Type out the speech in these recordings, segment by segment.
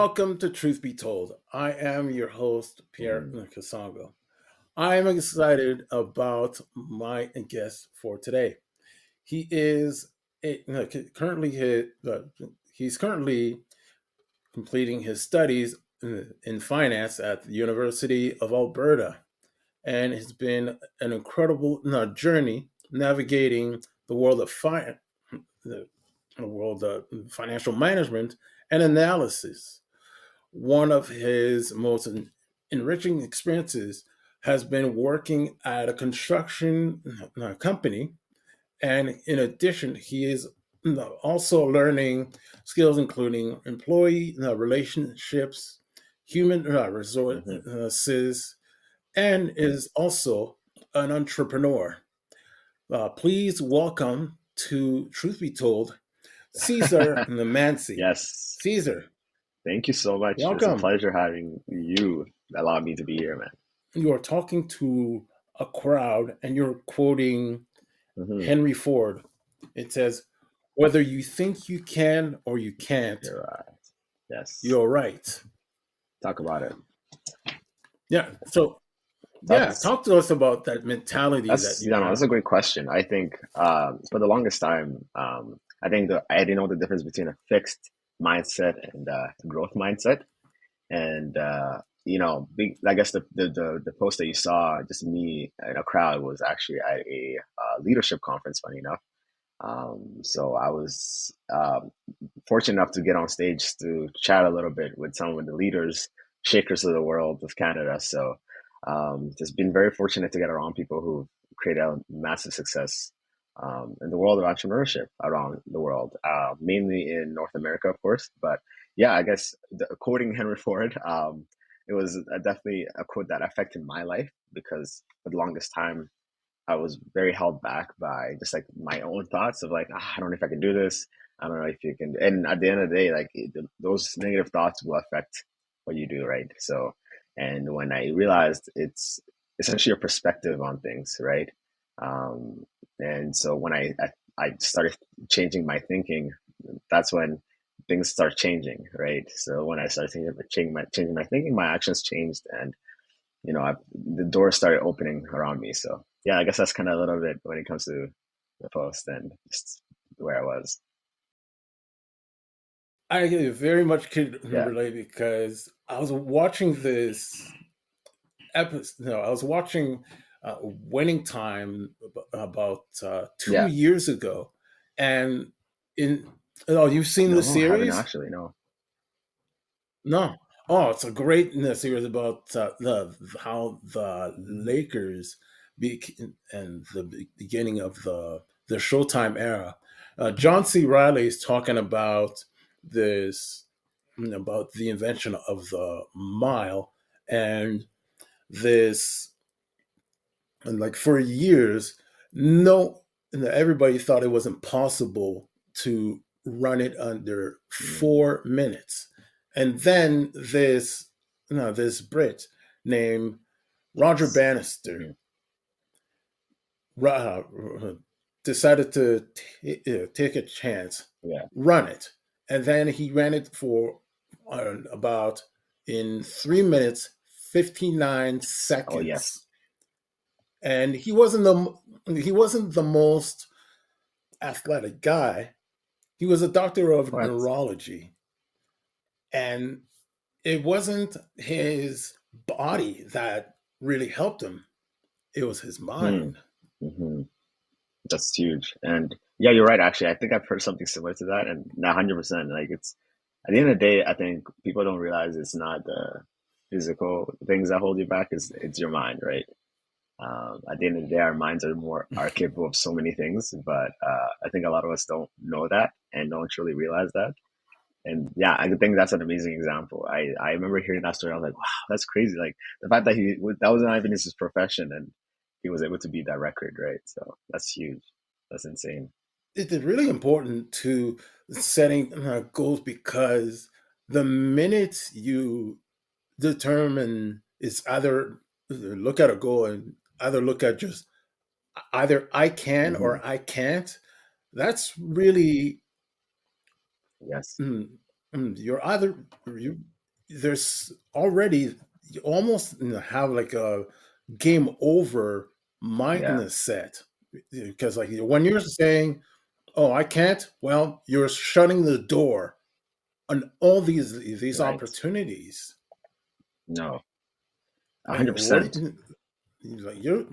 Welcome to Truth Be Told. I am your host, Pierre Mhm. Casongo. I am excited about my guest for today. He is currently he's currently completing his studies in finance at the University of Alberta, and it's been an incredible journey navigating the world of the world of financial management and analysis. One of his most enriching experiences has been working at a construction company. And in addition, he is also learning skills including employee relationships, human Mhm. resources, and is also an entrepreneur. Please welcome to Truth Be Told, Cesar Manzi. Yes. Caesar, Thank you so much. It's a welcome. pleasure having you allow me to be here, man. You are talking to a crowd and you're quoting Hmm. Henry Ford. It says, whether you think you can or you can't, You're right. Yes. you're right. Talk about it. Yeah. So, yeah, That's talk to us about that mentality that that's you you know that's have. a great question. I think for the longest time, I think I didn't know the difference between a fixed mindset and growth mindset. And I guess the post that you saw, just me in a crowd, was actually at a leadership conference. Funny enough. So I was fortunate enough to get on stage to chat a little bit with some of the leaders, shakers of the world of Canada. So just been very fortunate to get around people who created a massive success in the world of entrepreneurship around the world, mainly in North America, of course. But yeah, I guess quoting Henry Ford, it was definitely a quote that affected my life because for the longest time, I was very held back by just like my own thoughts of like, I don't know if I can do this. I don't know if you can. And at the end of the day, like those negative thoughts will affect what you do, right? So, and when I realized it's essentially your perspective on things, right? Um, and so when I started changing my thinking, that's when things start changing, right? So when I started changing my thinking, my actions changed, and the doors started opening around me. So yeah, I guess that's kind of a little bit when it comes to the post and just where I was. I very much could Yeah, relate because I was watching this episode. No, I was watching Winning Time about two yeah. years ago, and in oh, you've seen the No, I haven't series? actually. No. No. Oh, it's a great series about the how the Lakers and the beginning of the Showtime era. John C. Riley is talking about this about the invention of the mile and this and like for years no everybody thought it was impossible to run it under Mm, 4 minutes, and then this Brit named Roger yes. Bannister Hmm. uh, decided to take a chance, Yeah. run it, and then he ran it for about in 3 minutes 59 Oh yes. seconds, and he wasn't the most athletic guy. He was a doctor of What? neurology, and it wasn't his body that really helped him. It was his Hmm. mind. Hmm. That's huge. And yeah, you're right. Actually, I think I've heard something similar to that, and not 100%. Like it's at the end of the day, I think people don't realize it's not the physical things that hold you back. It's your mind, right? At the end of the day, our minds are capable of so many things, but I think a lot of us don't know that and don't truly realize that. And yeah, I think that's an amazing example. I remember hearing that story. I was like, wow, that's crazy. Like the fact that that was not even his profession, and he was able to beat that record, right? So that's huge. That's insane. It's really important to setting goals because the minute you determine it's either look at a goal and either look at just either I can Hmm. or I can't, that's really Yes. you're either you. there's already, you almost, have like a game over Yeah, mindset, because like when you're saying, "Oh, I can't," well, you're shutting the door on all these right. opportunities. No, a Like hundred percent. like your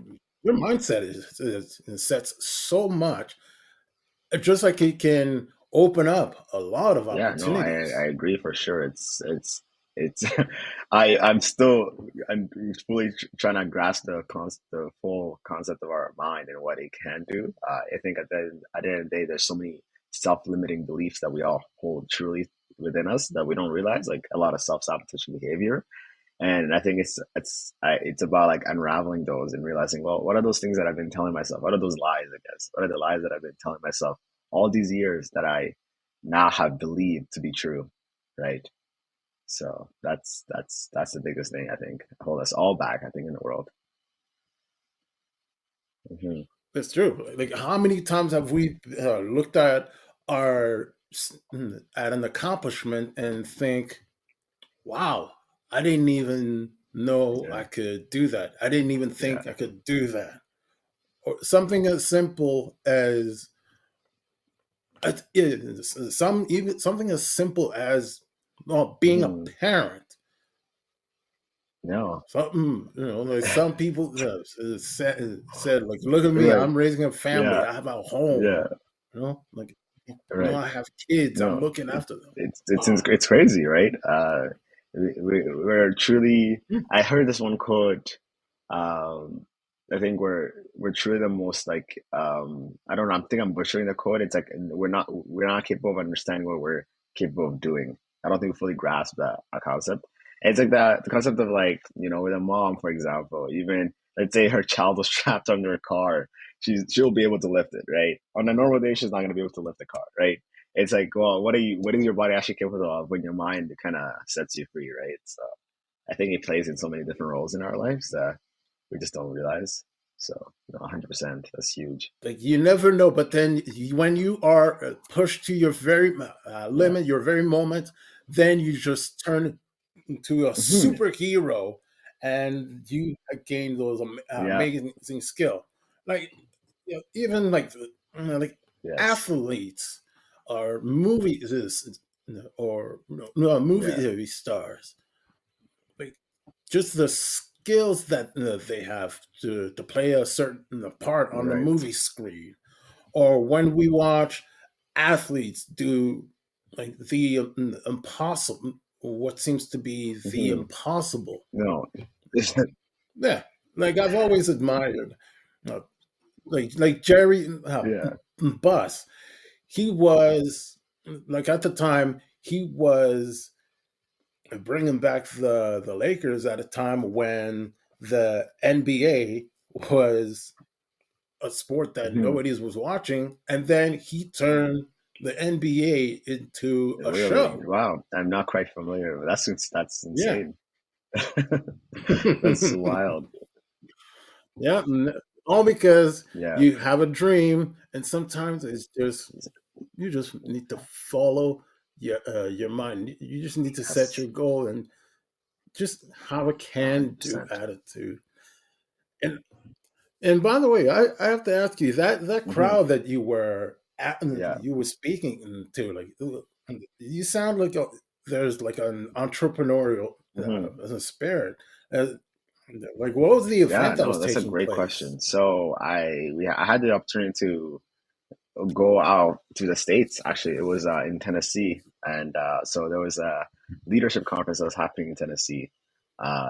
mindset is sets so much, just like it can open up a lot of Yeah, no, I opportunities. agree for sure. It's I'm fully trying to grasp the full concept of our mind and what it can do. I think at the end of the day, there's so many self-limiting beliefs that we all hold truly within us that we don't realize, like a lot of self-sabotaging behavior. And I think it's about like unraveling those and realizing, well, what are those things that I've been telling myself? What are those lies, I guess? What are the lies that I've been telling myself all these years that I now have believed to be true, right? So that's the biggest thing I think hold us all back, I think, in the world. Hmm. That's true. Like, how many times have we looked at our at an accomplishment and think, "Wow, I didn't even know Yeah, I could do that. I didn't even yeah. think I could do that." Or something as simple as some even something as simple as, well, being a Hmm. parent. No, Something, like some people said, like, "Look at me, like I'm raising a family. yeah, I have a home." yeah, Like, right. I have kids. I'm No, looking after them. it's Wow. it's crazy, right? We're truly. Mm, I heard this one quote. Um, I think we're truly the most like I don't know. I think I'm butchering the quote. It's like we're not capable of understanding what we're capable of doing. I don't think we fully grasp that a concept. And it's like that the concept of like with a mom, for example, even let's say her child was trapped under a car, she'll be able to lift it, right? On a normal day, she's not going to be able to lift the car, right? It's like, well, what is your body actually capable of when your mind kind of sets you free, right? So I think it plays in so many different roles in our lives that we just don't realize. So, 100%, that's huge. like, you never know, but then when you are pushed to your very Yeah. limit, your very moment, then you just turn into a Hmm. superhero, and you gain those Yeah. amazing skill. Like, even like like Yes. athletes or movies, or no, Yeah. movie stars, like, just the skills that they have to play a certain part on the Right. movie screen, or when we watch athletes do like the impossible, what seems to be the Hmm. impossible. No. Yeah, like I've always admired, uh, like Jerry Yeah. Buss. He was, like, at the time, he was bringing back the Lakers at a time when the NBA was a sport that Hmm. nobody was watching, and then he turned the NBA into a Really? show. Wow. I'm not quite familiar. That's Yeah. insane. That's wild. Yeah, all because Yeah. you have a dream, and sometimes it's just, you just need to follow your mind. You just need to set That's your goal and just have a can do 100%. attitude. And And by the way, I have to ask you, that Hmm. crowd that Yeah. you were speaking to, like, you sound like there's like an entrepreneurial Hmm. spirit. Uh, like, what was the Yeah, event that no, was that's a taking great place? question. So I had the opportunity to go out to the States. Actually, it was in Tennessee, and so there was a leadership conference that was happening in Tennessee.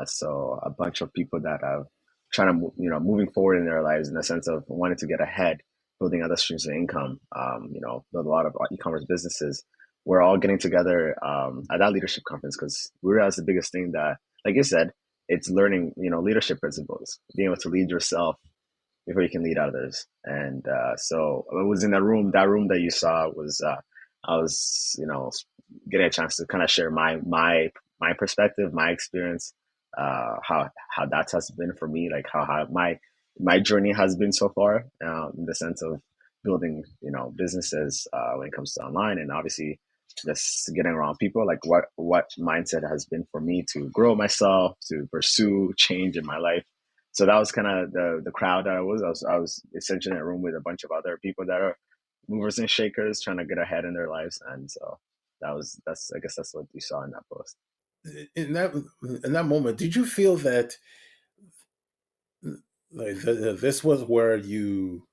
So a bunch of people that are trying to moving forward in their lives in the sense of wanting to get ahead, building other streams of income. Build a lot of e-commerce businesses. We're all getting together at that leadership conference because we realized the biggest thing that, like you said, it's learning leadership principles, being able to lead yourself before you can lead others. And so I was in that room that you saw was I was getting a chance to kind of share my perspective, my experience, how that has been for me, like how my journey has been so far, in the sense of building businesses when it comes to online, and obviously just getting around people, like what mindset has been for me to grow myself, to pursue change in my life. So that was kind of the crowd that I was essentially in a room with a bunch of other people that are movers and shakers trying to get ahead in their lives. And so that's I guess that's what you saw in that post. In that moment, did you feel that like this was where you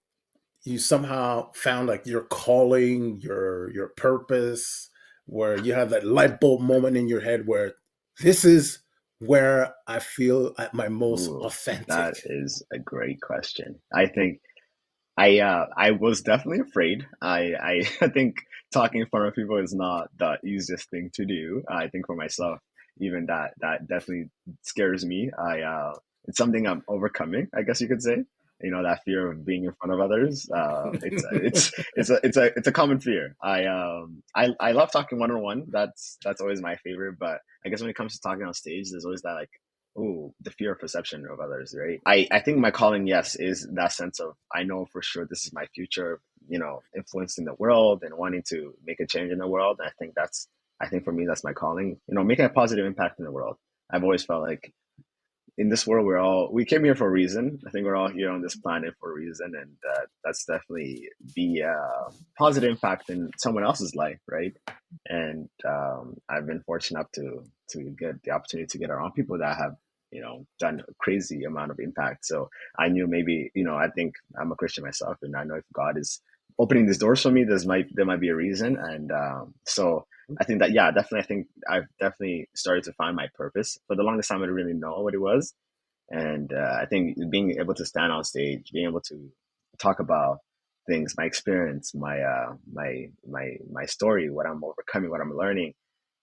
somehow found like your calling, your purpose, where you have that light bulb moment in your head where this is where I feel at my most Ooh, authentic? that is a great question. I think I was definitely afraid. I think talking in front of people is not the easiest thing to do. I think for myself, even that definitely scares me. I It's something I'm overcoming, I guess you could say. You know, that fear of being in front of others. It's a common fear. I love talking one on one. That's always my favorite. But I guess when it comes to talking on stage, there's always that like, oh, the fear of perception of others, right? I think my calling, yes, is that sense of I know for sure this is my future, influencing the world and wanting to make a change in the world. And I think for me, that's my calling, making a positive impact in the world. I've always felt like in this world we came here for a reason. I think we're all here on this planet for a reason, and that's definitely be a positive impact in someone else's life, right? And I've been fortunate enough to get the opportunity to get around people that have done a crazy amount of impact. So I knew maybe I think I'm a Christian myself, and I know if God is opening these doors for me, there might be a reason, and so I think that, yeah, definitely. I think I've definitely started to find my purpose. For the longest time, I didn't really know what it was, and I think being able to stand on stage, being able to talk about things, my experience, my story, what I'm overcoming, what I'm learning,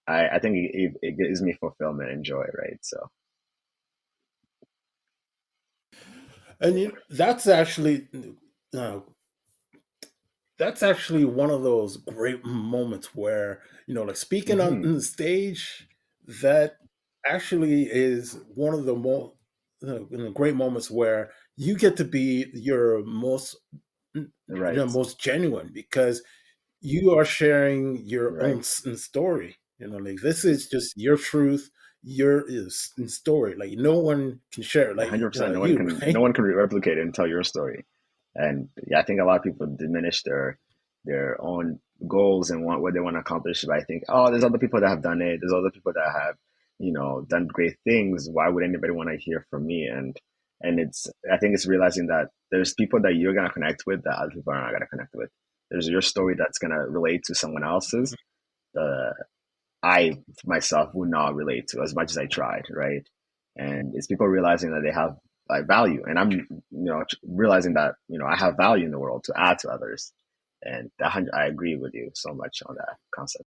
I think it gives me fulfillment and joy, right? So And uh, that's actually one of those great moments where like speaking on hmm the stage, that actually is one of the more great moments where you get to be your right, most genuine, because you are sharing your own right, story. Like this is just your truth, your story. Like no one can share it like 100%. you, No right? one can replicate it and tell your story. And yeah, I think a lot of people diminish their own goals and what they want to accomplish by think, oh, there's other people that have done it. There's other people that have, done great things. Why would anybody want to hear from me? And I think it's realizing that there's people that you're gonna connect with that other people are not gonna connect with. There's your story that's gonna relate to someone else's. Uh, I myself would not relate to as much as I tried, right? And it's people realizing that they have like value, and I'm, realizing that I have value in the world to add to others, and I agree with you so much on that concept.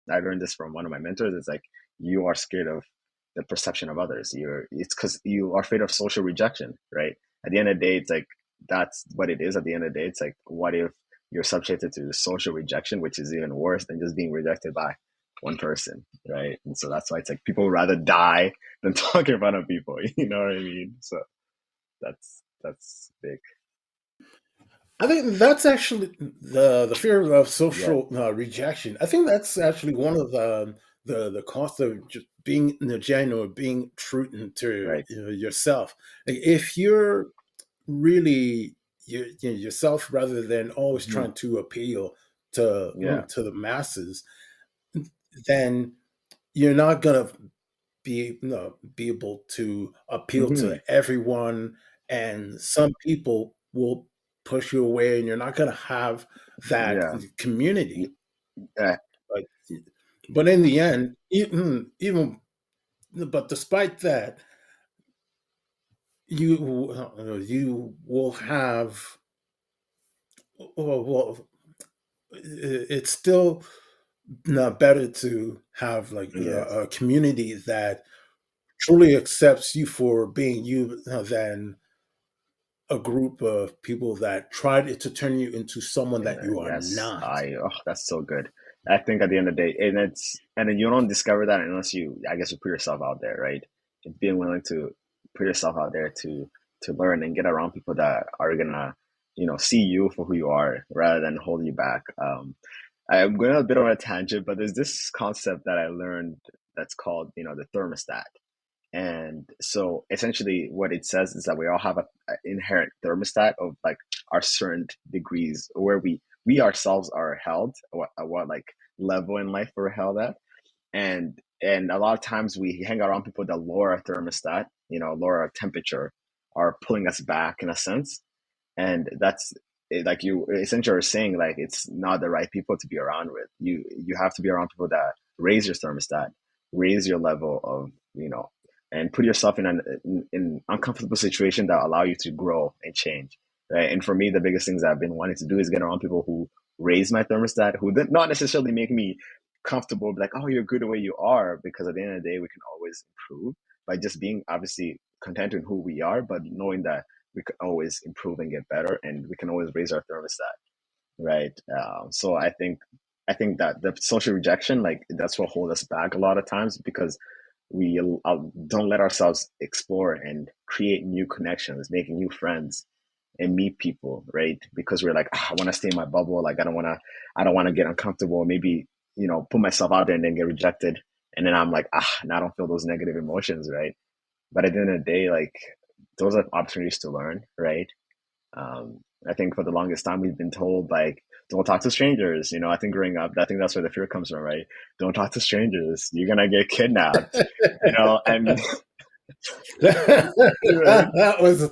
I learned this from one of my mentors. It's like you are scared of the perception of others. It's because you are afraid of social rejection, right? At the end of the day, it's like that's what it is. At the end of the day, it's like what if you're subjected to social rejection, which is even worse than just being rejected by one person, right? And so that's why it's like people would rather die than talk in front of people. You know what I mean? So that's big. I think that's actually the fear of Yeah. social rejection. I think that's actually one of the cost of just being genuine, being true to Right. yourself. Like if you're really yourself, rather than always hmm trying to appeal to Yeah. to the masses, then you're not gonna be able to appeal to hmm everyone, and some people will push you away, and you're not gonna have that Yeah. community. Yeah. Like, but in the end, even but despite that, you will have, well, it's still not better to have like Yes. a community that truly accepts you for being you, than a group of people that tried to turn you into someone that you are Yes, not. that's so good. I think at the end of the day, and then you don't discover that unless I guess you put yourself out there, right? It's being willing to put yourself out there to learn and get around people that are gonna, see you for who you are rather than hold you back. I'm going on a bit of a tangent, but there's this concept that I learned that's called, the thermostat. And so essentially what it says is that we all have a inherent thermostat of like our certain degrees where we ourselves are held, what like level in life we're held at. And a lot of times we hang around people that lower our thermostat, lower our temperature, are pulling us back in a sense. And that's like you essentially are saying, like it's not the right people to be around with. You have to be around people that raise your thermostat, raise your level of, and put yourself in an uncomfortable situation that allow you to grow and change, right? And for me, the biggest things I've been wanting to do is get around people who raise my thermostat, who did not necessarily make me comfortable, like, oh, you're good the way you are, because at the end of the day we can always improve by just being obviously content in who we are, but knowing that we can always improve and get better, and we can always raise our thermostat, right? So I think that the social rejection, like that's what holds us back a lot of times, because we don't let ourselves explore and create new connections, making new friends and meet people, right? Because we're like, I want to stay in my bubble. Like I don't want to get uncomfortable. Maybe put myself out there and then get rejected, and then I'm like, now I don't feel those negative emotions, right? But at the end of the day, like those are opportunities to learn, right? I think for the longest time we've been told like, don't talk to strangers. I think growing up, I think that's where the fear comes from, right? Don't talk to strangers. You're gonna get kidnapped. And right? That was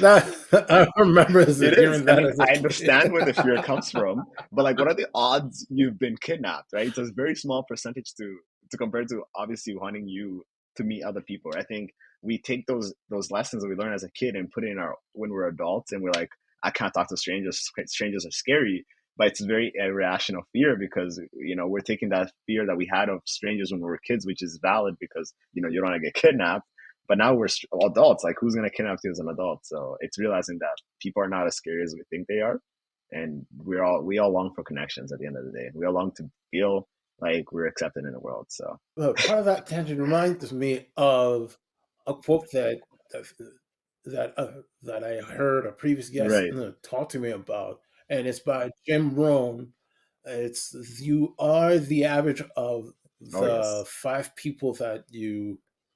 that. I remember It is. hearing And that then as a I kid. understand where the fear comes from, but like, what are the odds you've been kidnapped, right? It's a very small percentage to compare to obviously wanting you to meet other people. I think we take those lessons that we learn as a kid and put it in our when we're adults, and we're like, I can't talk to strangers. Strangers are scary, but it's very irrational fear because we're taking that fear that we had of strangers when we were kids, which is valid because you don't want to get kidnapped. But now we're adults. Like, who's gonna kidnap you as an adult? So it's realizing that people are not as scary as we think they are, and we all long for connections. At the end of the day, we all long to feel like we're accepted in the world. So Part of that tangent reminds me of a quote that that I heard a previous guest right. talk to me about, and it's by Jim Rohn. It's you are the average of Oh the yes.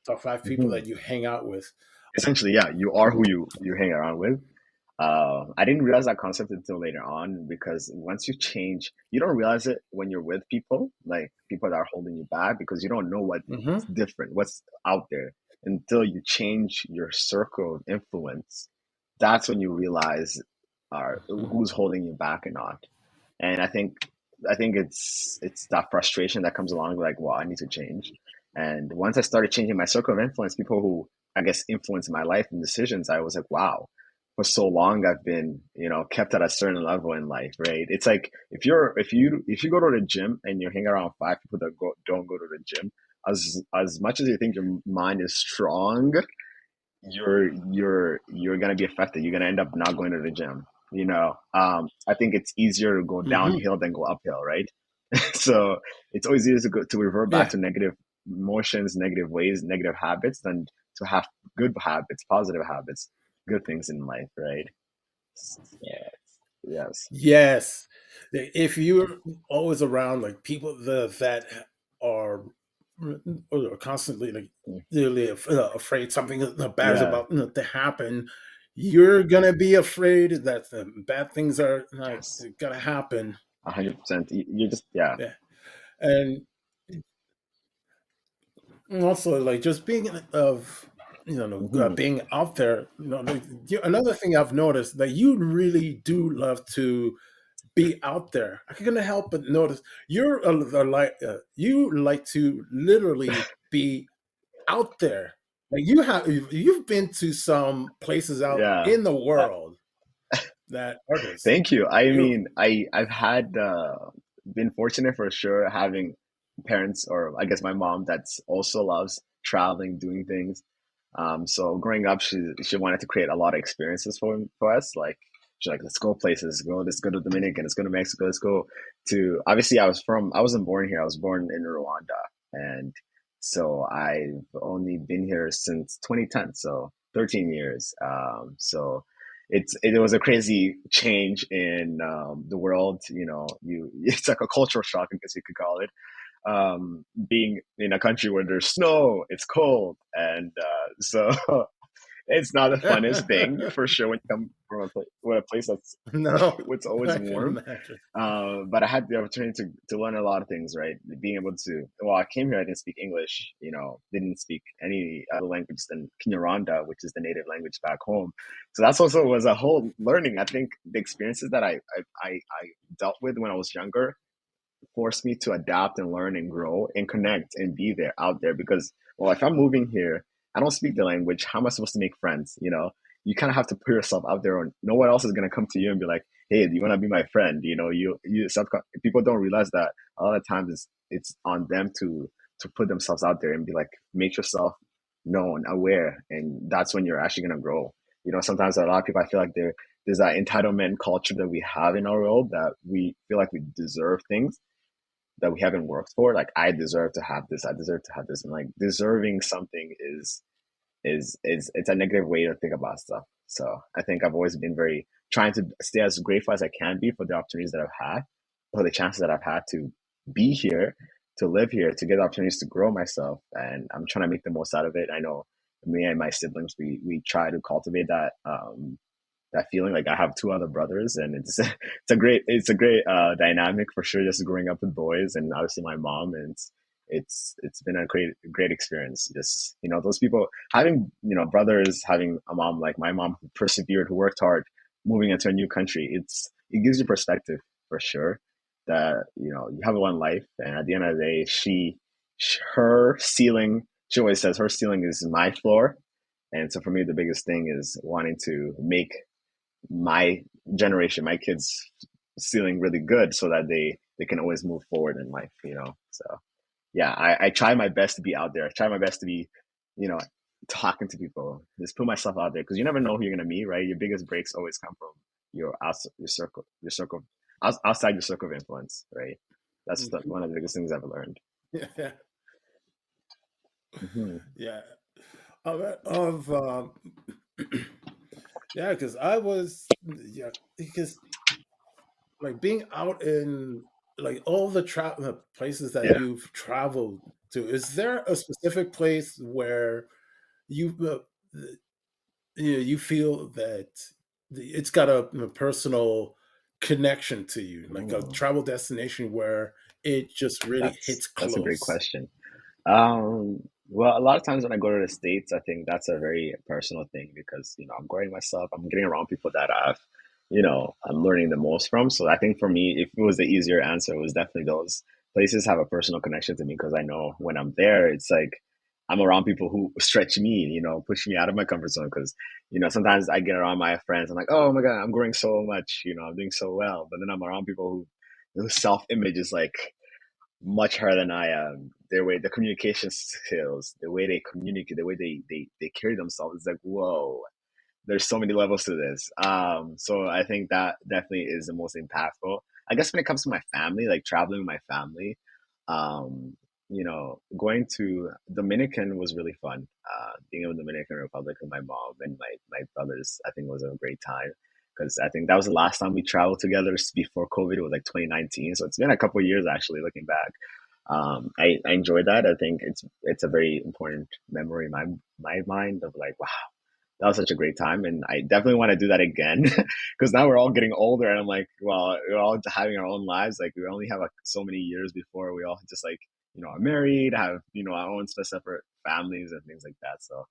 top five people Hmm. that you hang out with. Essentially, yeah, you are who you hang around with. I didn't realize that concept until later on, because once you change, you don't realize it when you're with people, like people that are holding you back, because you don't know what's Hmm. different, what's out there, until you change your circle of influence. That's when you realize who's holding you back and not. And I think it's that frustration that comes along, like, well, I need to change. And once I started changing my circle of influence, people who I guess influence my life and decisions, I was like, wow, for so long I've been, kept at a certain level in life, right? It's like if you go to the gym and you hang around five people that don't go to the gym, as much as you think your mind is strong, you're gonna be affected. You're gonna end up not going to the gym. I think it's easier to go Hmm. downhill than go uphill, right? So it's always easier to revert back Yeah. to negative emotions, negative ways, negative habits than to have good habits, positive habits, good things in life, right? So, yes. Yes. If you're always around like people that are, are constantly like really afraid something bad is Yeah. about to happen, you're gonna be afraid that the bad things are like Yes. gonna happen. 100%. You just, yeah. Yeah. And also like just being of Hmm. being out there, like, another thing I've noticed that you really do love to be out there. I couldn't help but notice you're you like to literally be out there. Like you've been to some places out Yeah. in the world that are just Thank you. I mean, beautiful. I've had been fortunate for sure having parents, or I guess my mom, that's also loves traveling, doing things. So growing up, she wanted to create a lot of experiences for us. Like she's like, let's go places, let's go to Dominican, let's go to Mexico, let's go to. Obviously, I wasn't born here. I was born in Rwanda, and so I've only been here since 2010, so 13 years. So it was a crazy change in the world. You know, you it's like a cultural shock, I guess you could call it. Being in a country where there's snow, it's cold, and so it's not the funnest thing for sure when you come from a place that's No, it's always I can warm. imagine. But I had the opportunity to learn a lot of things, right? Being able to, well, I came here, I didn't speak English, you know, didn't speak any other language than Kinyarwanda, which is the native language back home. So that's also was a whole learning. I think the experiences that I dealt with when I was younger forced me to adapt and learn and grow and connect and be there out there because well if I'm moving here I don't speak the language how am I supposed to make friends you know you kind of have to put yourself out there and no one else is going to come to you and be like hey do you want to be my friend you know people don't realize that a lot of times it's on them to put themselves out there and be like make yourself known aware and that's when you're actually going to grow you know sometimes a lot of people I feel like there's that entitlement culture that we have in our world that we feel like we deserve things that we haven't worked for. Like I deserve to have this. I deserve to have this. And like deserving something is it's a negative way to think about stuff. So I think I've always been very trying to stay as grateful as I can be for the opportunities that I've had, for the chances that I've had to be here, to live here, to get opportunities to grow myself. And I'm trying to make the most out of it. I know me and my siblings, we try to cultivate that feeling. Like I have two other brothers, and it's a great dynamic for sure. Just growing up with boys, and obviously my mom, and it's been a great experience. Just you know those people having you know brothers, having a mom like my mom who persevered, who worked hard, moving into a new country. It gives you perspective for sure. That you know you have one life, and at the end of the day, her ceiling. She always says her ceiling is my floor, and so for me, the biggest thing is wanting to make my generation, my kids feeling really good so that they can always move forward in life, you know. So yeah, I try my best to be out there. I try my best to be, you know, talking to people, just put myself out there because you never know who you're gonna meet, right? Your biggest breaks always come from your circle, outside your circle of influence, right? Mhm. One of the biggest things I've learned. Yeah, Hmm. yeah. Yeah, because I was yeah because like being out in like all the places that Yeah. you've traveled to. Is there a specific place where you you feel that it's got a personal connection to you, like a Ooh, travel destination where it just really hits that's a great close? question. Well, a lot of times when I go to the States, I think that's a very personal thing because, you know, I'm growing myself, I'm getting around people that I'm learning the most from. So I think for me, if it was the easier answer, it was definitely those places have a personal connection to me because I know when I'm there, it's like I'm around people who stretch me, you know, push me out of my comfort zone because, you know, sometimes I get around my friends, I'm like, oh my God, I'm growing so much, you know, I'm doing so well. But then I'm around people whose self image is like, much higher than I am. Their way, the communication skills, the way they communicate, the way they carry themselves, it's like, whoa, there's so many levels to this. So I think that definitely is the most impactful. I guess when it comes to my family, like traveling with my family, um, you know, going to Dominican was really fun. Being in the Dominican Republic with my mom and my brothers, I think was a great time because I think that was the last time we traveled together before COVID. It was like 2019, so it's been a couple of years actually looking back. I enjoyed that. I think it's a very important memory in my mind of like, wow, that was such a great time, and I definitely want to do that again because now we're all getting older, and I'm like, well, we're all having our own lives. Like we only have like so many years before we all just like are married, have our own separate families and things like that. So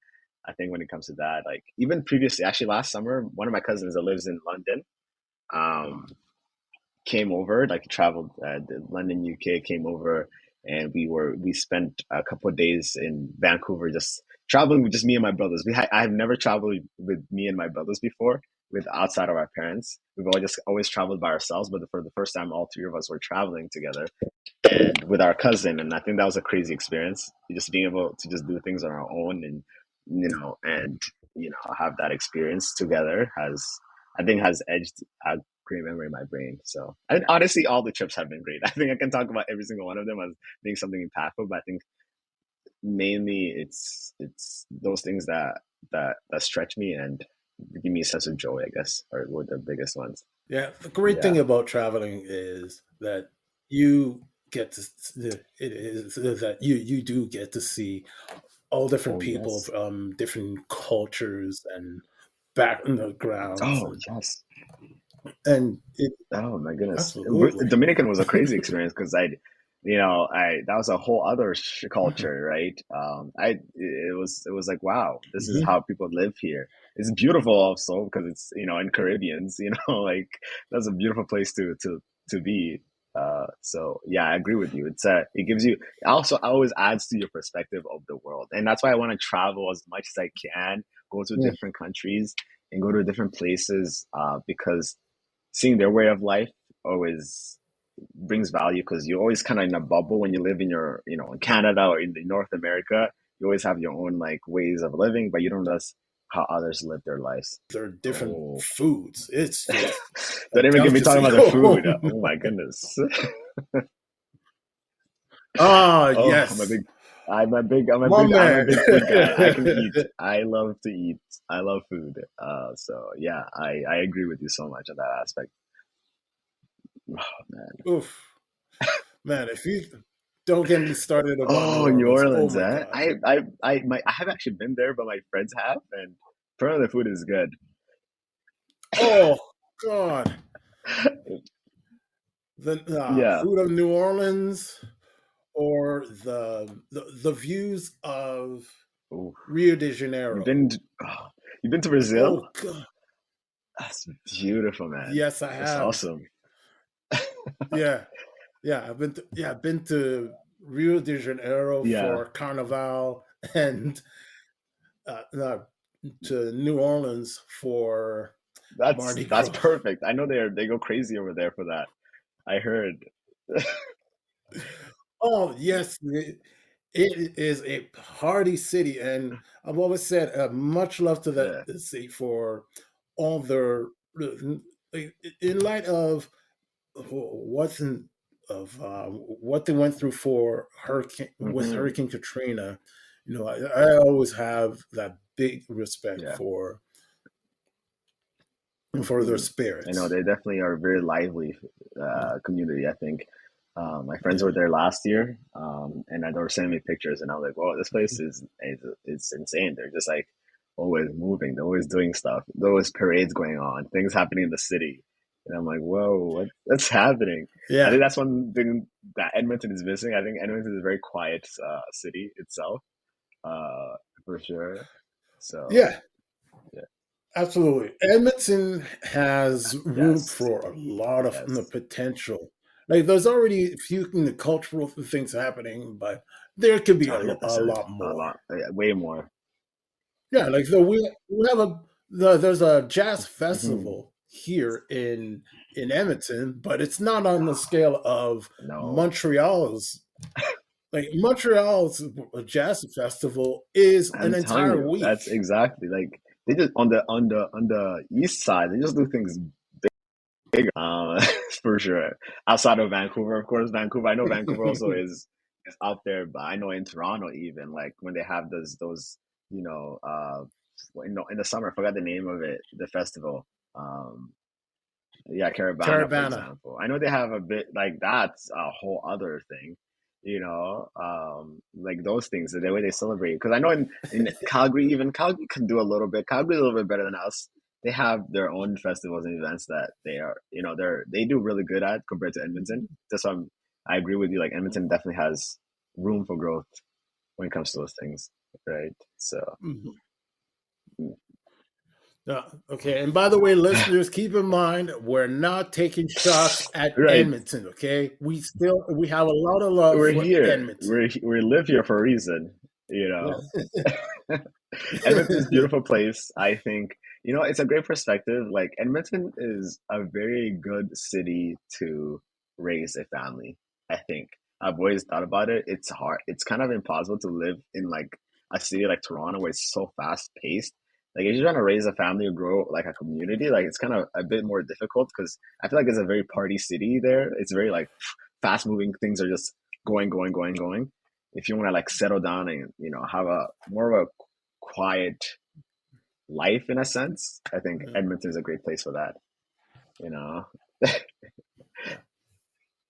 I think when it comes to that, like even previously, actually last summer, one of my cousins that lives in London, um, came over, like traveled London, UK, came over, and we spent a couple of days in Vancouver, just traveling with just me and my brothers. I have never traveled with me and my brothers before, with outside of our parents. We've always traveled by ourselves, but for the first time, all three of us were traveling together and with our cousin, and I think that was a crazy experience. Just being able to just do things on our own, and and have that experience together I think has edged a great memory in my brain. So, and honestly, all the trips have been great. I think I can talk about every single one of them as being something impactful, but I think mainly it's those things that stretch me and give me a sense of joy, I guess, are were the biggest ones. Yeah, the great Yeah. thing about traveling is that you get to it is that you do get to see all different Oh people yes. from different cultures and backgrounds Oh yes. and it Oh my goodness. absolutely. Dominican was a crazy experience because I that was a whole other Mhm. culture, right? It was like, wow, this is Mhm. how people live here. It's beautiful also because it's, in Caribbeans, like that's a beautiful place to be. So yeah, I agree with you. It gives you also always adds to your perspective of the world. And that's why I want to travel as much as I can, go to Yeah, different countries and go to different places, because seeing their way of life always brings value because you're always kind of in a bubble when you live in in Canada or in the North America. You always have your own like ways of living, but you don't know how others live their lives. there are different Oh, foods. It's just a don't even get me talking delicacy. about the food. Oh my goodness. Ah, Oh, yes, my I'm a man. big food guy. I can eat. I love to eat. I love food. So yeah, I agree with you so much on that aspect. Oh man. Oof, man, if you don't get me started about New Oh, New Orleans, oh Orleans, my eh? god. I have actually been there, but my friends have, and apparently the food is good. Oh god, the Yeah. food of New Orleans or the views of Ooh, Rio de you've Janeiro. been to, oh, you've been to Brazil? Oh god, That's beautiful, man. yes, I That's have. awesome. Yeah, I've been to Rio de Janeiro Yeah, for Carnival and to New Orleans for Mardi that's Gras. perfect. I know they go crazy over there for that. I heard. Oh yes, it is a party city, and I've always said much love to Yeah. that city for all their in light of what's in, of what they went through for hurricane with Hmm. Hurricane Katrina. You know, I always have that big respect Yeah. for their Hmm. I know spirits. they definitely are a very lively community. I think my friends Yeah. were there last year, and they were sending me pictures, and I was like, "Whoa, this place is it's insane." They're just like always moving, they're always doing stuff. There always parades going on, things happening in the city, and I'm like, "Whoa, what's happening?" I Yeah. think that's one thing that Edmonton is missing. I think Edmonton is a very quiet city itself, uh, for sure. So Yeah. yeah, Absolutely. Edmonton has room yes, for a lot of yes. potential. Like, there's already a few cultural things happening, but there could be a 100%. lot A more. lot, way more. Yeah, like we have there's a jazz Hmm. festival here in Edmonton, but it's not on the scale of No, Montreal's. Like, Montreal's jazz festival is an I'm telling entire you, week. that's exactly like they just on the east side. They just do things bigger, for sure. Outside of Vancouver, of course, Vancouver. I know Vancouver also is out there, but I know in Toronto even like when they have those you know uh in the summer. I forgot the name of it. The festival. Um, Yeah, Caravana, for Caravana. example. I know they have a bit like that's a whole other thing, like those things, the way they celebrate. Because I know in Calgary, even Calgary can do a little bit. Calgary a little bit better than us. They have their own festivals and events that they do really good at compared to Edmonton. That's why I agree with you. Like Edmonton definitely has room for growth when it comes to those things, right? So, Mhm. mm. Okay, and by the way, listeners, keep in mind we're not taking shots at Right. Edmonton. Okay, we have a lot of love We're for here. Edmonton. We live here for a reason, you know. Yeah. Edmonton is a beautiful place. I think, it's a great perspective. Like Edmonton is a very good city to raise a family. I think I've always thought about it. It's hard. It's kind of impossible to live in like a city like Toronto where it's so fast paced. Like if you're trying to raise a family or grow like a community, like it's kind of a bit more difficult because I feel like it's a very party city there. It's very like fast moving. Things are just going, going, going, going. If you want to like settle down and have a more of a quiet life in a sense, I think Yeah, Edmonton is a great place for that. You know, yeah.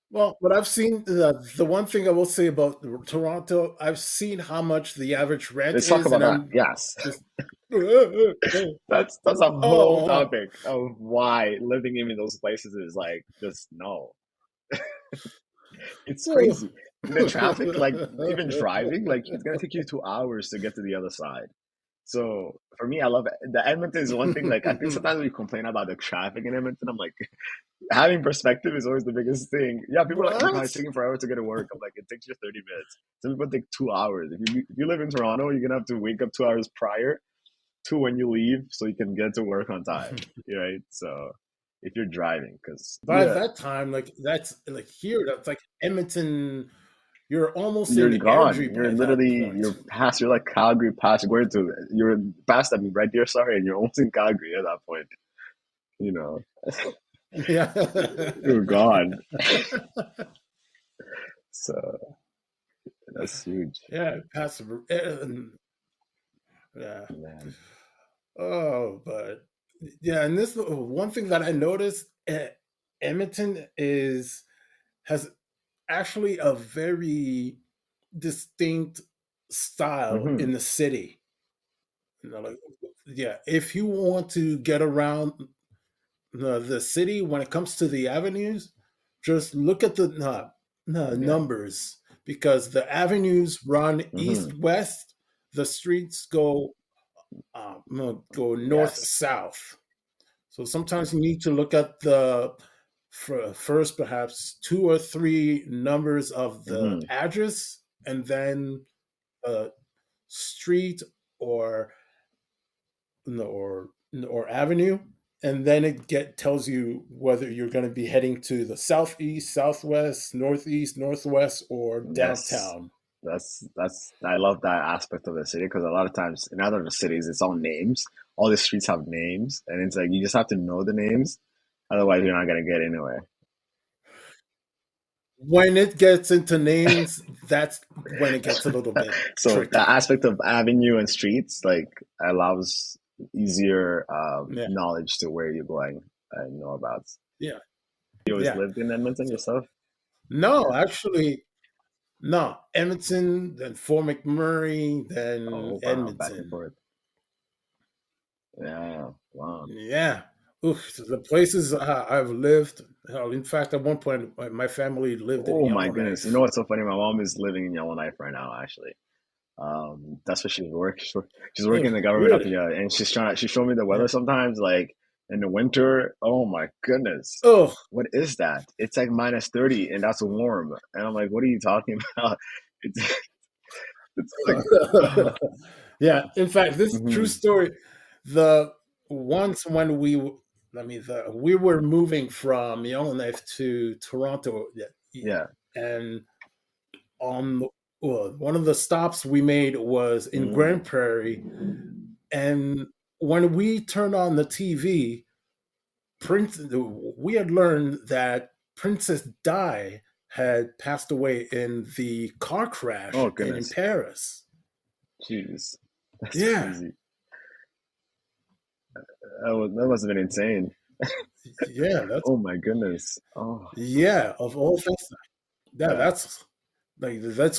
Well, but I've seen the one thing I will say about Toronto. I've seen how much the average rent let's talk is, about and that. I'm Yes, just that's a whole oh, topic of why living in those places is like just no. It's oh. crazy. The traffic, like even driving, like it's gonna take you 2 hours to get to the other side. So for me, I love it. The Edmonton is one thing. Like I think sometimes we complain about the traffic in Edmonton. I'm like, having perspective is always the biggest thing. Yeah, people are like, oh my God, it's What? taking forever to get to work. I'm like, it takes you 30 minutes. Some people take 2 hours. If you live in Toronto, you're gonna have to wake up 2 hours prior to when you leave so you can get to work on time. Right? So if you're driving, because By yeah, that time, like that's like here, that's like Edmonton. You're almost you're in gone. Airdrie You're by that literally point. you're past. You're like Calgary past. You're past. I mean, Red Deer. Sorry, and you're almost in Calgary at that point. You know, Yeah. you're gone. So that's huge, Yeah, passive. Yeah. man. Oh, but yeah, and this one thing that I noticed, Edmonton is has actually a very distinct style Hmm. in the city. Like, yeah, if you want to get around the city when it comes to the avenues, just look at the Yeah. numbers because the avenues run Hmm. east west, the streets go north Yes. south. So sometimes you need to look at the first perhaps two or three numbers of the Hmm. address, and then street or or avenue, and then it get tells you whether you're going to be heading to the southeast, southwest, northeast, northwest, or Yes. downtown. That's I love that aspect of the city because a lot of times in other cities it's all names. All the streets have names, and it's like you just have to know the names, otherwise you're not gonna get anywhere. When it gets into names, that's when it gets a little bit So the tricky. aspect of avenue and streets like allows easier Yeah, knowledge to where you're going and know about. yeah, You always yeah. lived in Edmonton So yourself? no, actually, no. Edmonton, then Fort McMurray, then Oh wow, back and Edmonton. forth. Yeah, wow. Yeah. Oof, the places I've lived. Hell, in fact, at one point, my family lived in Oh my goodness. You know Yellowknife. what's so funny? My mom is living in Yellowknife right now, actually. That's what she's working. She's Oh, working in the government up really? here, and she showed me the Yeah. weather sometimes, like in the winter. Oh my goodness, Oh, what is that? It's like minus 30, and that's warm. And I'm like, what are you talking about? It's it's like, yeah. In fact, this true mhm. story. The once when we were moving from Yellowknife to Toronto, yeah, Yeah. and on one of the stops we made was in Mm. Grand Prairie, and when we turned on the TV, Prince, we had learned that Princess Di had passed away in the car crash Oh in goodness, Paris. jeez, that's Yeah, crazy. That must have been insane. yeah, Oh my goodness. Oh of all things, yeah, yeah. that's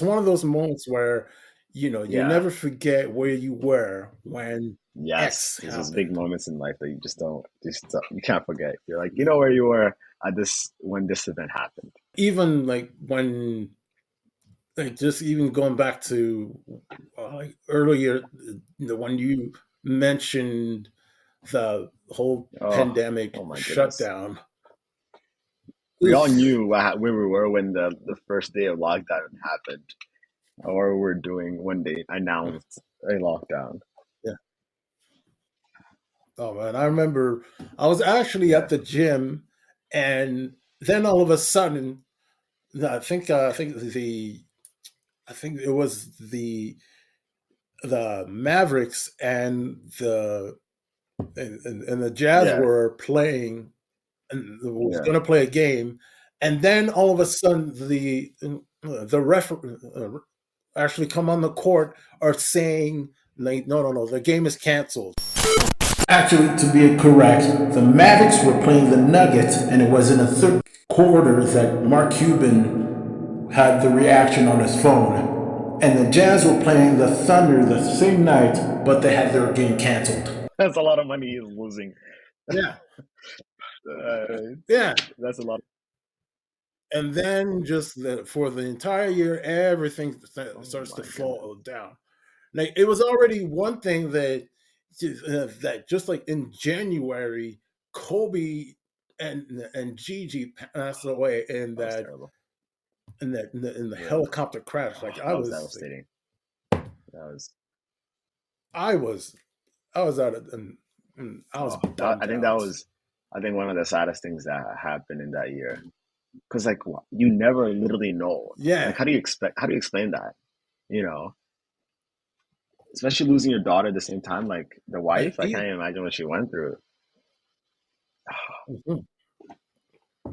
one of those moments where you Yeah. never forget where you were when Yes, X there's those big happened. moments in life that you just don't, you can't forget. You're like, you know where you were at this when this event happened. Even like when like just even going back to like earlier, the when you mentioned the whole Oh, pandemic oh my goodness. shutdown. We all Oof. knew where we were when the first day of lockdown happened, or we were doing when they announced a lockdown. Yeah. Oh man, I remember I was actually Yeah, at the gym, and then all of a sudden, I think it was the Mavericks and the Jazz yeah, were playing and was yeah. going to play a game, and then all of a sudden the ref actually come on the court are saying like, no, no, no, the game is canceled. Actually, to be correct, the Mavericks were playing the Nuggets, and it was in the third quarter that Mark Cuban had the reaction on his phone. And the Jazz were playing the Thunder the same night, but they had their game canceled. That's a lot of money he's losing. Yeah, It's, yeah. that's a lot. And then for the entire year, everything Oh starts to my goodness. fall down. Like it was already one thing that just like in January, Kobe and Gigi passed away That was terrible. in the Yeah. helicopter crash. Oh, Like that was devastating. That was I was I was out of and I was I bummed think that out. was I think one of the saddest things that happened in that year. Because like you never literally know. Like Yeah, how do you explain that? You know, especially losing your daughter at the same time, like the like wife, I can't even imagine what she went through. mhm.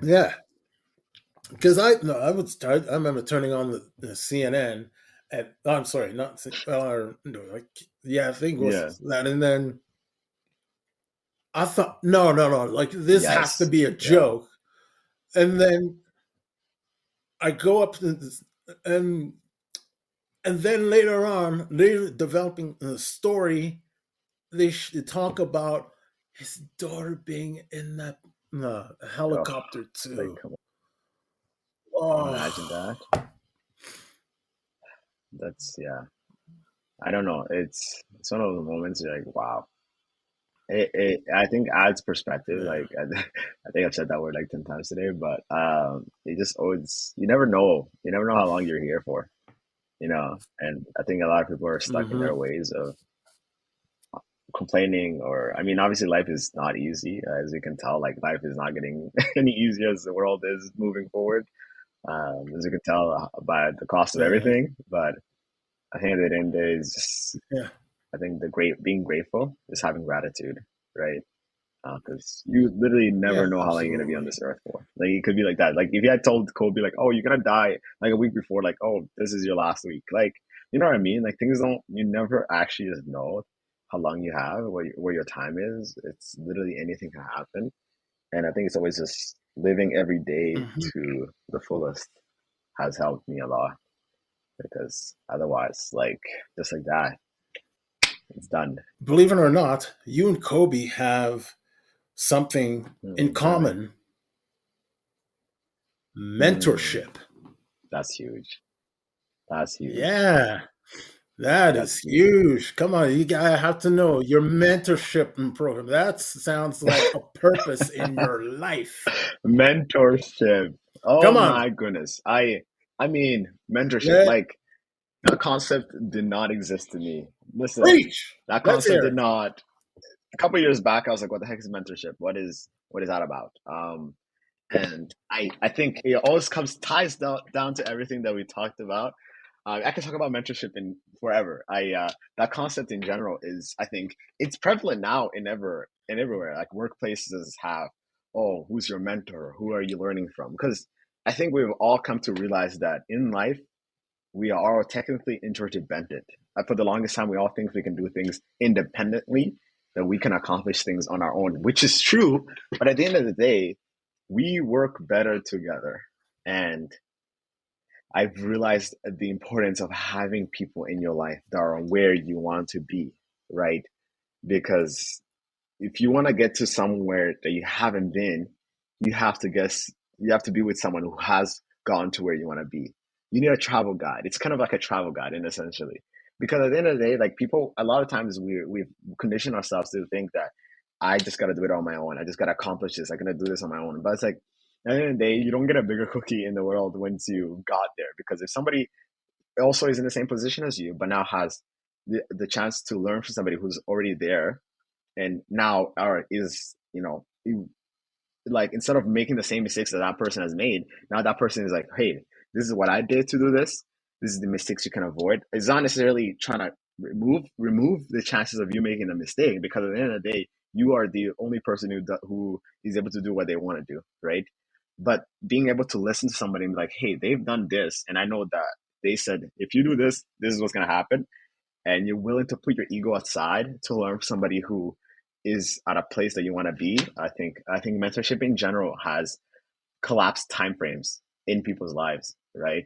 Yeah, because I remember turning on the CNN and oh, I'm sorry, not no, like yeah, I think it Yeah. was that, and then I thought no, like this has to Yes. be a Yeah. joke, and then I go up to this, and and then later on, later developing the story, they talk about his daughter being in that Oh, helicopter like too. come on, imagine Oh that. That's yeah. I don't know. It's one of those moments you're like, wow. It I think adds perspective. yeah. Like I think I've said that word like 10 times today, but it just always you never know. You never know how long you're here for, And I think a lot of people are stuck in their Mm-hmm. ways of complaining or I mean, obviously life is not easy, as you can tell. Like life is not getting any easier as the world is moving forward. As you can tell by the cost of Yeah. everything. But I think at the end of the day, is just Yeah. I think the great being grateful is having gratitude, right? Because you literally never Yeah. know how long you're gonna be on Absolutely. this earth for. Like it could be like that. Like if you had told Kobe like, "Oh, you're gonna die," like a week before, like, "Oh, this is your last week," like you know what I mean? Like things don't. You never actually just know how long you have, where your time is. It's literally anything can happen, and I think it's always just living every day Hmm. to the fullest has helped me a lot because otherwise, like just like that, it's done. Believe it or not, you and Kobe have something in Tell me. common: Hmm, mentorship. that's huge. That's huge. Yeah. That That's is huge. huge. Come on, you gotta have to know your mentorship program. That sounds like a purpose in your life. Mentorship. Oh Come on, my goodness. I mean, mentorship. let Like that concept did not exist to me. Listen, preach. that Let's concept hear did it. not. A couple years back, I was like, "What the heck is mentorship? What is that about?" And I think it always comes ties down to everything that we talked about. I can talk about mentorship in forever. I That concept in general is I think it's prevalent now in everywhere. Like workplaces have, oh, who's your mentor? Who are you learning from? Because I think we've all come to realize that in life we are technically interdependent. For the longest time, we all think we can do things independently, that we can accomplish things on our own, which is true. But at the end of the day, we work better together. And I've realized the importance of having people in your life that are where you want to be, right? Because if you want to get to somewhere that you haven't been, you have to guess you have to be with someone who has gone to where you want to be. You need a travel guide. It's kind of like a travel guide in essentially. Because at the end of the day, like people a lot of times we've conditioned ourselves to think that I just gotta do it on my own. I just gotta accomplish this. I'm gonna do this on my own. But it's like at the end of the day, you don't get a bigger cookie in the world once you got there. Because if somebody also is in the same position as you, but now has the chance to learn from somebody who's already there and now our is like instead of making the same mistakes that that person has made, now that person is like, hey, this is what I did to do this. This is the mistakes you can avoid. It's not necessarily trying to remove the chances of you making a mistake, because at the end of the day, you are the only person who is able to do what they want to do, right? But being able to listen to somebody and be like, hey, they've done this, and I know that they said if you do this, this is what's going to happen, and you're willing to put your ego aside to learn from somebody who is at a place that you want to be. I think mentorship in general has collapsed timeframes in people's lives, right?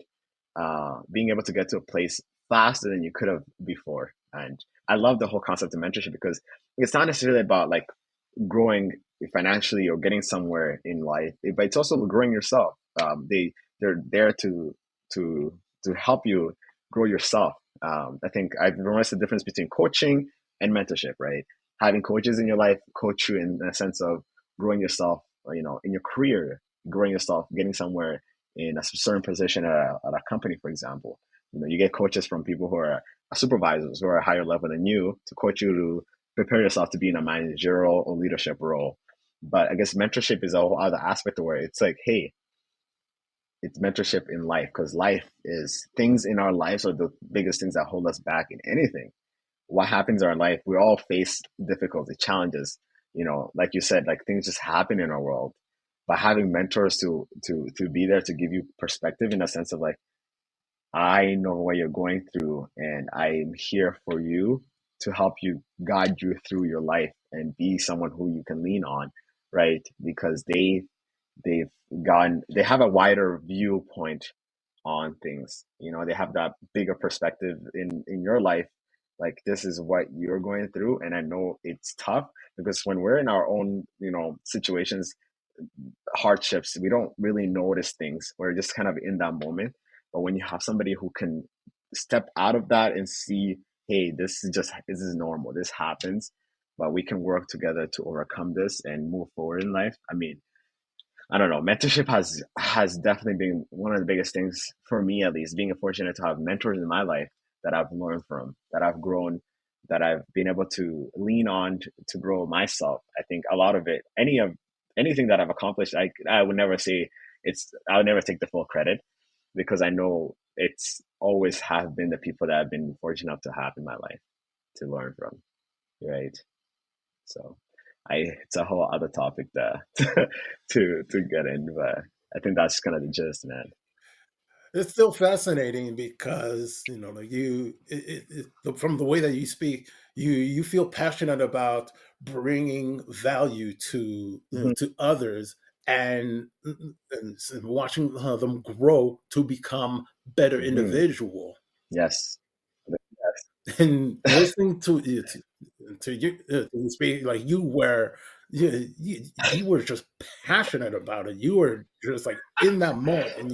Being able to get to a place faster than you could have before. And I love the whole concept of mentorship because it's not necessarily about like growing financially or getting somewhere in life, but it's also growing yourself. They're there to to help you grow yourself. I think I've realized the difference between coaching and mentorship, right? Having coaches in your life coach you in a sense of growing yourself, in your career, growing yourself, getting somewhere in a certain position at a company, for example. You get coaches from people who are supervisors who are higher level than you to coach you to prepare yourself to be in a managerial or leadership role. But I guess mentorship is a whole other aspect of where it's like, hey, it's mentorship in life because life is things in our lives are the biggest things that hold us back in anything. What happens in our life, we all face difficulty, challenges. Like you said, like things just happen in our world. But having mentors to be there to give you perspective in a sense of like, I know what you're going through, and I'm here for you to help you guide you through your life and be someone who you can lean on, right? Because they've they have a wider viewpoint on things. They have that bigger perspective in your life. Like this is what you're going through, and I know it's tough because when we're in our own, situations, hardships, we don't really notice things. We're just kind of in that moment. But when you have somebody who can step out of that and see, hey, this is normal. This happens, but we can work together to overcome this and move forward in life. I mean, I don't know. Mentorship has definitely been one of the biggest things for me, at least. Being fortunate to have mentors in my life that I've learned from, that I've grown, that I've been able to lean on to grow myself. I think a lot of it, anything that I've accomplished, I would never say I would never take the full credit because I know it's always have been the people that I've been fortunate enough to have in my life to learn from, right? So it's a whole other topic there to get in, but I think that's kind of the gist, man. It's still fascinating because like from the way that you speak, you feel passionate about bringing value Hmm. to others and watching them grow to become better Hmm. individual. Yes. Yes. And listening to you speak, like you were just passionate about it. You were just like in that moment, and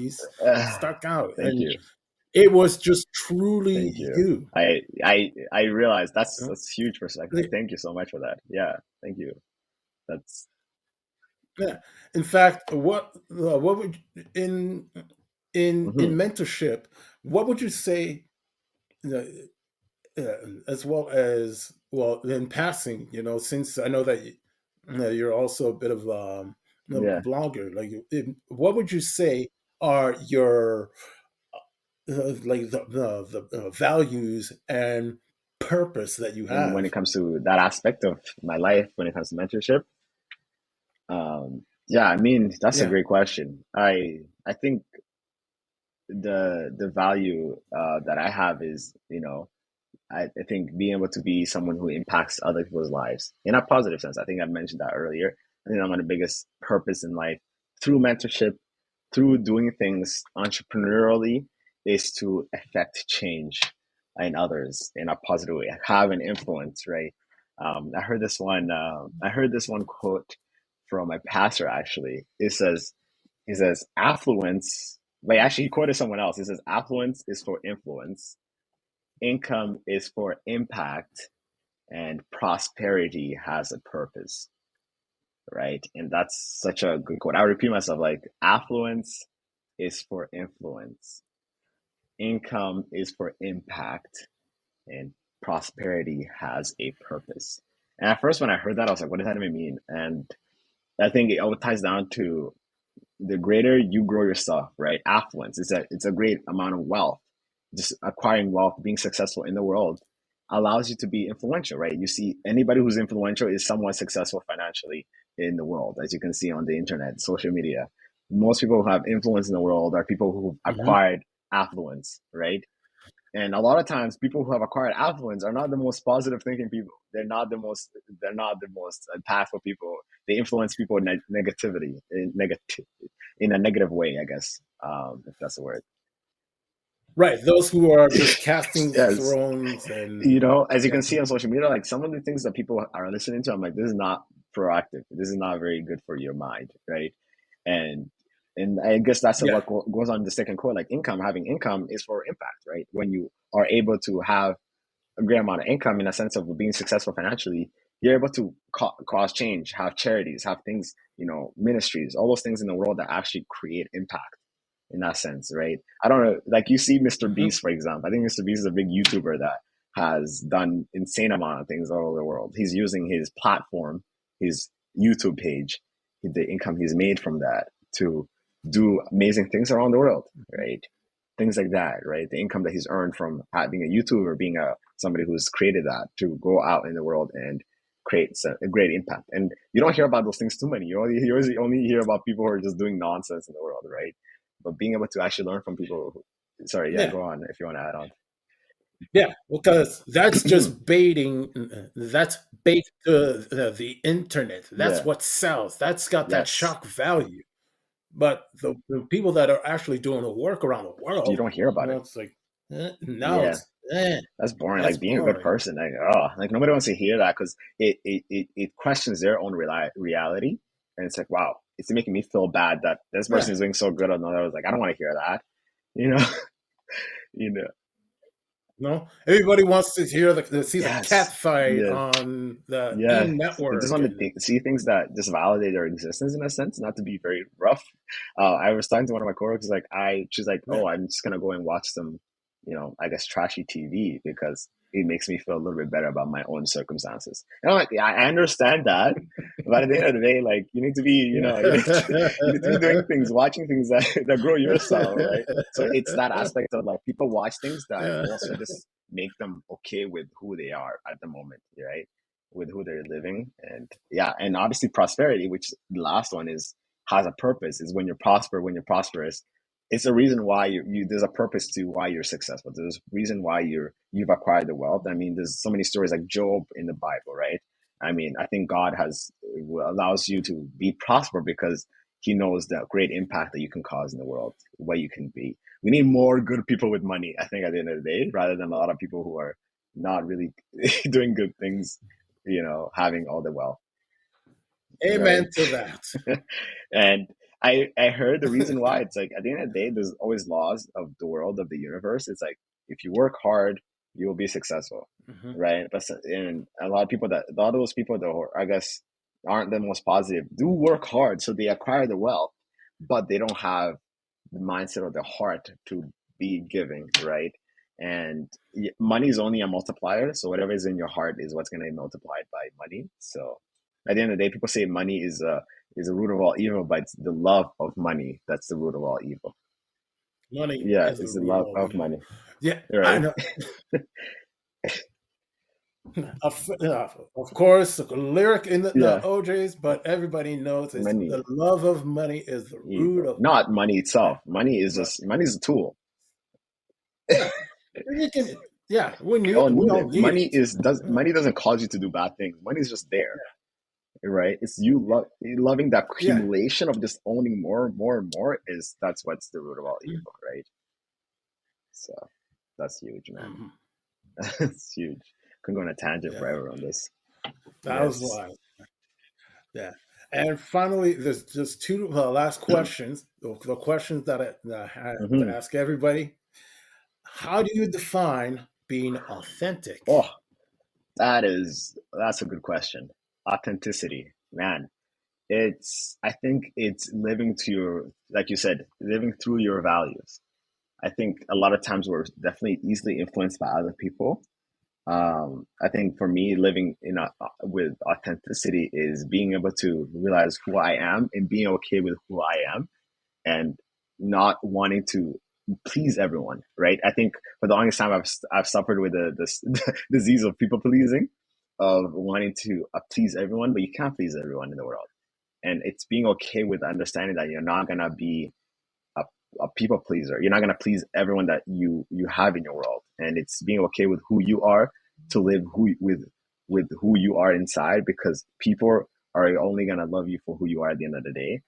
stuck out, Thank and you. it was just truly Thank you. you. I realize You know? that's huge perspective. Like, Thank you so much for that. Yeah. Thank you. That's yeah. In fact, what would in hmm mentorship, what would you say? You know, as well as well in passing, since I know that you're also a bit of yeah. blogger, like what would you say are your like the values and purpose that you And when it have? comes to that aspect of my life, when it comes to mentorship, yeah, I mean, that's a Yeah. great question. I think the value that I have is, I think being able to be someone who impacts other people's lives in a positive sense. I think I mentioned that earlier. I think I'm the biggest purpose in life through mentorship, through doing things entrepreneurially, is to affect change in others in a positive way, have an influence, right? I heard this one. I heard this one quote from my pastor. Actually, he says, affluence. Like actually, he quoted someone else. He says, affluence is for influence, income is for impact, and prosperity has a purpose, right? And that's such a good quote. I'll repeat myself like affluence is for influence, income is for impact, and prosperity has a purpose. And at first, when I heard that, I was like, what does that even mean? And I think it all ties down to the greater you grow yourself, right? Affluence. It's a great amount of wealth. Just acquiring wealth, being successful in the world allows you to be influential, right? You see anybody who's influential is somewhat successful financially in the world, as you can see on the internet, social media. Most people who have influence in the world are people who Hmm. acquired affluence, right? And a lot of times, people who have acquired affluence are not the most positive thinking people. They're not the most impactful people. They influence people in negativity, in a negative way, I guess, if that's a word. Right. Those who are just casting Yes, thrones and as you yeah, can see on social media, like some of the things that people are listening to, I'm like, this is not proactive. This is not very good for your mind, right? And and I guess that's yeah. what goes on the second core. Like having income is for impact, right? When you are able to have a great amount of income in a sense of being successful financially, you're able to cause change, have charities, have things, ministries, all those things in the world that actually create impact in that sense, right? I don't know, like you see Mr. Mhm. Beast, for example. I think Mr. Beast is a big YouTuber that has done insane amount of things all over the world. He's using his platform, his YouTube page, the income he's made from that to do amazing things around the world, right? Things like that, right? The income that he's earned from being a YouTuber, being somebody who's created that to go out in the world and create a great impact. And you don't hear about those things too many. You only hear about people who are just doing nonsense in the world, right? But being able to actually learn from people sorry, yeah, Yeah. go on if you want to add on. Yeah, because that's just baiting. That's bait to the internet. That's Yeah, what sells. That's got that yes. shock value. But the people that are actually doing the work around the You world, don't hear about it. it's like, no, Yeah, it's that's boring. that's Like being a good boring. person, like nobody wants to hear that because it questions their own reality, and it's like, wow, it's making me feel bad that this person Yeah, is doing so good. And I was like, I don't want to hear that, you know, you know. no. Everybody wants to hear see the cat Yes, fight yeah, on the E yeah. They just network, want to and see things that just validate their existence in a sense, not to be very rough. I was talking to one of my coworkers, like she's like, yeah. "Oh, I'm just gonna go and watch some, I guess trashy TV because it makes me feel a little bit better about my own circumstances." And I'm like, yeah, I understand that, but at the end of the day, like you need to be, you need to be doing things, watching things that that grow your soul, right? So it's that aspect of like people watch things that Yeah. also just make them okay with who they are at the moment, right? With who they're living. And yeah, and obviously prosperity, which the last one is has a purpose, is when you're when you're prosperous, it's a reason why there's a purpose to why you're successful. There's a reason why you've acquired the wealth. I mean, there's so many stories like Job in the Bible, right? I mean, I think God has allows you to be prosper because he knows the great impact that you can cause in the world, what you can be. We need more good people with money, I think, at the end of the day, rather than a lot of people who are not really doing good things, having all the wealth, right? Amen to that. And I heard the reason why it's like at the end of the day, there's always laws of the world of the universe. It's like if you work hard, you will be successful, Hmm. right? But and a lot of those people that are, I guess aren't the most positive do work hard, so they acquire the wealth, but they don't have the mindset or the heart to be giving, right? And money is only a multiplier, so whatever is in your heart is what's going to be multiplied by money. So at the end of the day, people say money is the root of all evil, but it's the love of money that's the root of all evil. Money Yeah, is the it's the root of love all of evil. money, Yeah, I right? know. Of course, the lyric in the Yeah, OJs, but everybody knows it's money, the love of money is the root evil, of not money yeah. itself. Money is But just money is a tool. yeah, you can. Yeah, We all we need all it. need it. Yeah, Money doesn't cause you to do bad things. Money is just there, right? It's you loving that yeah. accumulation of just owning more and more and more is that's what's the root of all Mhm. evil, right? So that's huge, man. Mhm. It's huge. Could go on a tangent Yeah, forever on this. that was Yes. why. Yeah, and finally, there's just two last questions. The questions that I had to Hmm. ask everybody: how do you define being authentic? Oh, that's a good question. Authenticity, man. I think it's living to your, like you said, living through your values. I think a lot of times we're definitely easily influenced by other people. I think for me, living with authenticity is being able to realize who I am and being okay with who I am and not wanting to please everyone, right? I think for the longest time I've suffered with this disease of people pleasing, of wanting to please everyone, but you can't please everyone in the world. And it's being okay with understanding that you're not gonna be a, a people pleaser. You're not gonna please everyone that you have in your world. and it's being okay with who you are, to live with who you are inside, because people are only gonna love you for who you are at the end of the day.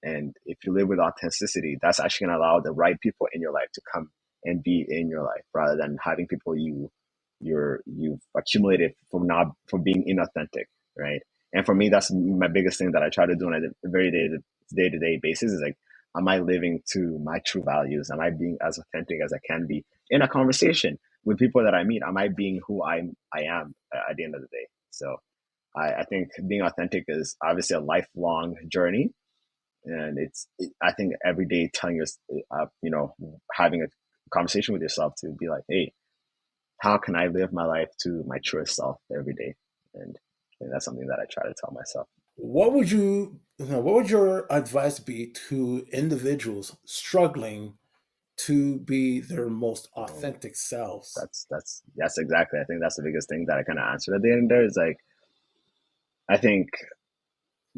And if you live with authenticity, that's actually gonna allow the right people in your life to come and be in your life, rather than having people you've accumulated from being inauthentic, right? And for me, that's my biggest thing that I try to do on a very day to day basis is like, am I living to my true values? Am I being as authentic as I can be in a conversation with people that I meet? Am I being who I am at the end of the day? So I think being authentic is obviously a lifelong journey, and I think every day telling us, having a conversation with yourself to be like, hey, how can I live my life to my truest self every day? And I think that's something that I try to tell myself. What would your advice be to individuals struggling to be their most Um, authentic selves? that's exactly. I think that's the biggest thing that I kind of answered at the end there is like, I think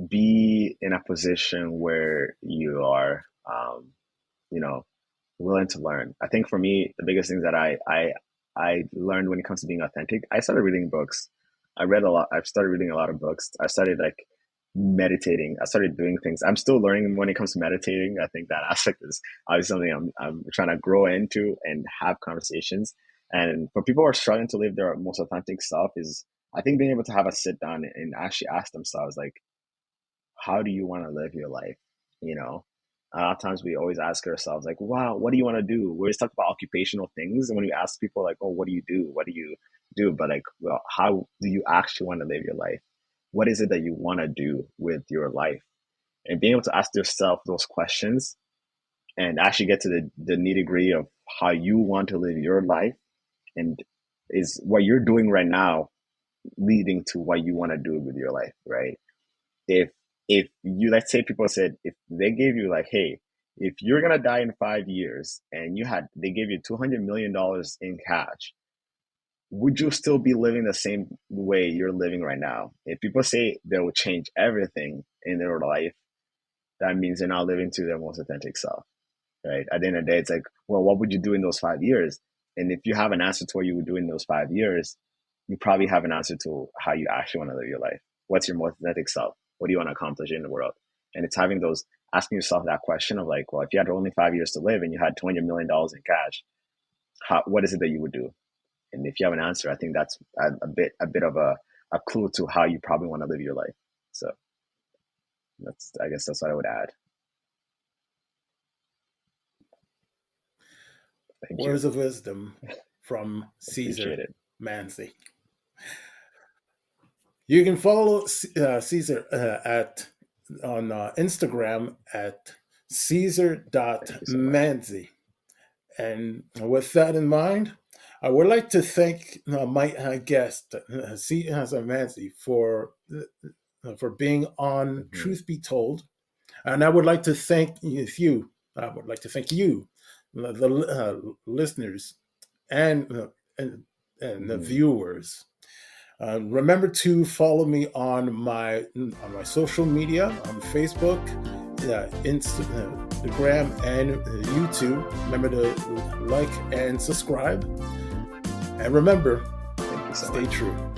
be in a position where you are, you know, willing to learn. I think for me, the biggest things that I learned when it comes to being authentic, I started reading books. I read a lot. I've started reading a lot of books. I started like meditating. I started doing things. I'm still learning when it comes to meditating. I think that aspect is obviously something I'm trying to grow into and have conversations. And for people who are struggling to live their most authentic self, is I think being able to have a sit down and actually ask themselves like, how do you want to live your life? You know, a lot of times we always ask ourselves, like, wow, what do you want to do? We always talk about occupational things. And when we ask people, like, oh, what do you do? What do you do? But, like, well, how do you actually want to live your life? What is it that you want to do with your life? And being able to ask yourself those questions and actually get to the nitty gritty of how you want to live your life, and is what you're doing right now leading to what you want to do with your life, right? if if you, let's say people said, if they gave you like, hey, if you're gonna die in 5 years and they gave you $200 million in cash, would you still be living the same way you're living right now? If people say they will change everything in their life, that means they're not living to their most authentic self, right? At the end of the day, it's like, well, what would you do in those 5 years? And if you have an answer to what you would do in those 5 years, you probably have an answer to how you actually want to live your life. What's your most authentic self? What do you want to accomplish in the world? And it's having those, asking yourself that question of like, well, if you had only 5 years to live and you had $200 million in cash, what is it that you would do? And if you have an answer, I think that's a bit of a clue to how you probably want to live your life. So I guess that's what I would add. Thank you. Words of wisdom from Appreciate Cesar it. Manzi. You can follow Caesar at on Instagram at Thank you so much. Caesar.manzi. And with that in mind, I would like to thank my guest, Caesar Manzi, for being on Hmm. Truth Be Told. And I would like to thank you. I would like to thank you, the listeners, and, and the Hmm. viewers. Remember to follow me on my social media on Facebook, Instagram, and YouTube. Remember to like and subscribe. And remember, Thank you so stay much. true.